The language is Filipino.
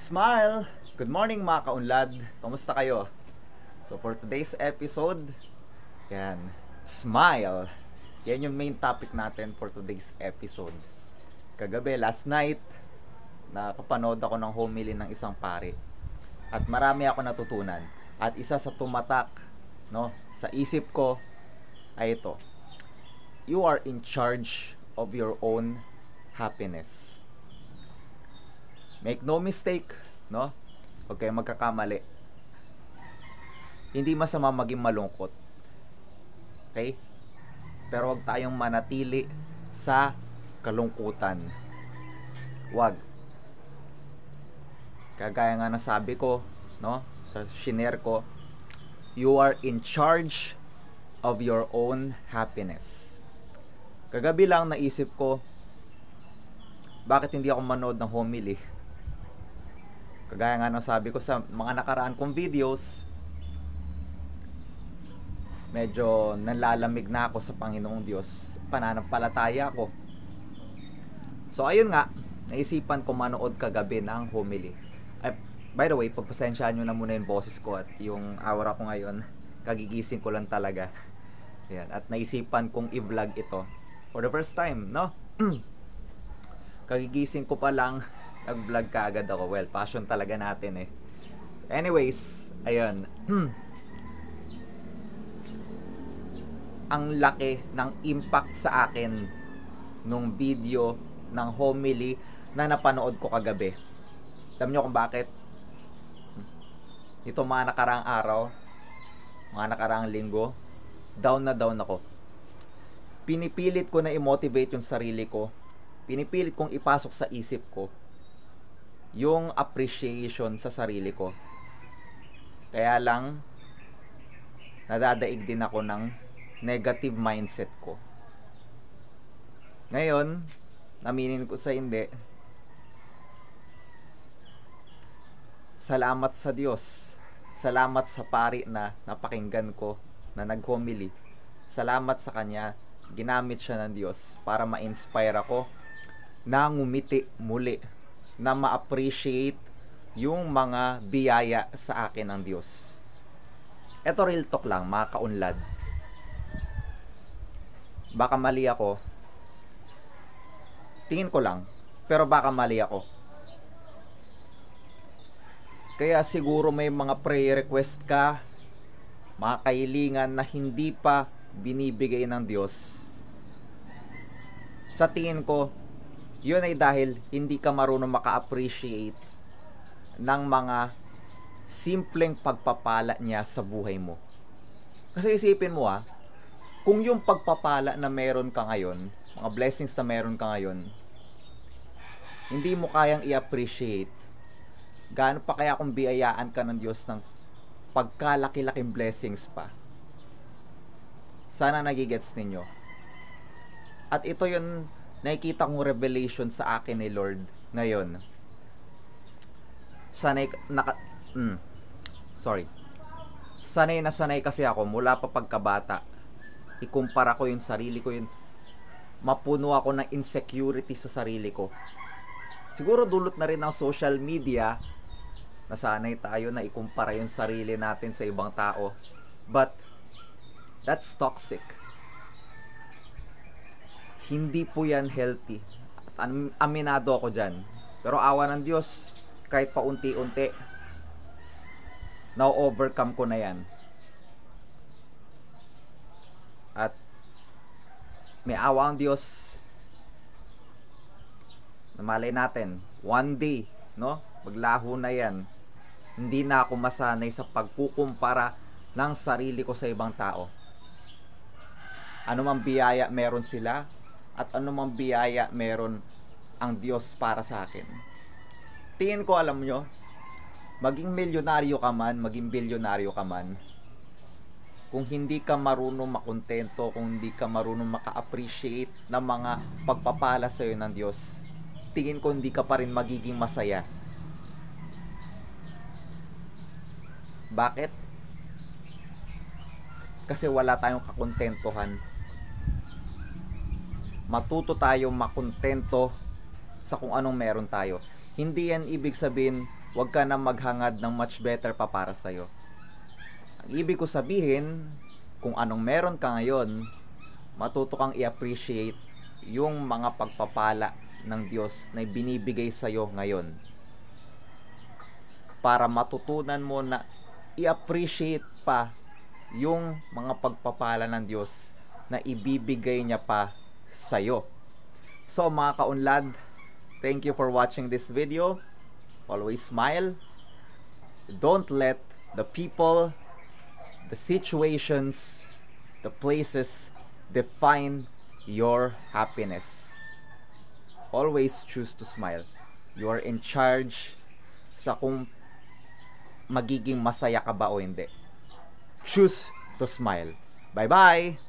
Smile! Good morning mga kaunlad. Kamusta kayo? So for today's episode, yan, smile. Yan yung main topic natin for today's episode. Kagabi, last night, nakapanood ako ng homily ng isang pare. At marami ako natutunan. At isa sa tumatak, no, sa isip ko ay ito. You are in charge of your own happiness. Make no mistake, no? Huwag kayong magkakamali. Hindi masama maging malungkot. Okay? Pero huwag tayong manatili sa kalungkutan. Huwag. Kagaya nga nasabi ko, no? Sa shinare ko, you are in charge of your own happiness. Kagabi lang naisip ko, bakit hindi ako manood ng homily? Kagaya nga sabi ko sa mga nakaraan kong videos, medyo nalalamig na ako sa Panginoong Diyos. Pananampalataya ko. So ayun nga, naisipan ko manood kagabi ng homily. By the way, pagpasensyaan nyo na muna yung boses ko at yung aura ko ngayon. Kagigising ko lang talaga. Ayan, at naisipan kong i-vlog ito for the first time, no? Kagigising ko pa lang, nag-vlog ka agad ako. Well, passion talaga natin eh. Anyways, ayun. Ang laki ng impact sa akin nung video ng homily na napanood ko kagabi. Alam nyo kung bakit? Ito mga nakaraang araw, mga nakaraang linggo, down na down ako. Pinipilit ko na i-motivate yung sarili ko. Pinipilit kong ipasok sa isip ko yung appreciation sa sarili ko. Kaya lang, nadadaig din ako ng negative mindset ko. Ngayon, aminin ko sa hindi, salamat sa Diyos. Salamat sa pari na napakinggan ko na nag-homily. Salamat sa Kanya, ginamit siya ng Diyos para ma-inspire ako na ngumiti muli, na ma-appreciate yung mga biyaya sa akin ng Diyos. Ito real talk lang, mga kaunlad. Baka mali ako. Tingin ko lang, pero baka mali ako. Kaya siguro may mga prayer request ka, mga kahilingan na hindi pa binibigay ng Diyos. Sa tingin ko, yun ay dahil hindi ka marunong maka-appreciate ng mga simpleng pagpapala niya sa buhay mo. Kasi isipin mo kung yung pagpapala na meron ka ngayon, mga blessings na meron ka ngayon, hindi mo kayang i-appreciate, gaano pa kaya kung biyayaan ka ng Diyos ng pagkalaki-laking blessings pa? Sana nagigets ninyo. At ito yung nakikita kong revelation sa akin ni Lord ngayon. Sanay na sanay kasi ako mula pa pagkabata. Ikumpara ko yung sarili ko, yun mapuno ako ng insecurity sa sarili ko. Siguro dulot na rin ng social media, nasanay tayo na ikumpara yung sarili natin sa ibang tao. But that's toxic. Hindi po yan healthy. At aminado ako dyan. Pero awa ng Diyos, kahit paunti-unti, na-overcome ko na yan. At may awa ang Diyos. Namalay natin, one day, no? Maglaho na yan. Hindi na ako masanay sa pagkukumpara ng sarili ko sa ibang tao. Ano mang biyaya meron sila, at anumang biyaya meron ang Diyos para sa akin. Tingin ko, alam nyo, maging milyonaryo ka man, maging bilyonaryo ka man, kung hindi ka marunong makontento, kung hindi ka marunong maka-appreciate ng mga pagpapala sa iyo ng Diyos, tingin ko hindi ka pa rin magiging masaya. Bakit? Kasi wala tayong kakontentuhan. Matuto tayong makontento sa kung anong meron tayo. Hindi yan ibig sabihin huwag ka na maghangad ng much better pa para sa'yo. Ang ibig ko sabihin, kung anong meron ka ngayon, matuto kang i-appreciate yung mga pagpapala ng Diyos na binibigay sa'yo ngayon. Para matutunan mo na i-appreciate pa yung mga pagpapala ng Diyos na ibibigay niya pa sa'yo. So mga kaunlad, thank you for watching this video. Always smile. Don't let the people, the situations, the places define your happiness. Always choose to smile. You are in charge sa kung magiging masaya ka ba o hindi. Choose to smile. Bye-bye!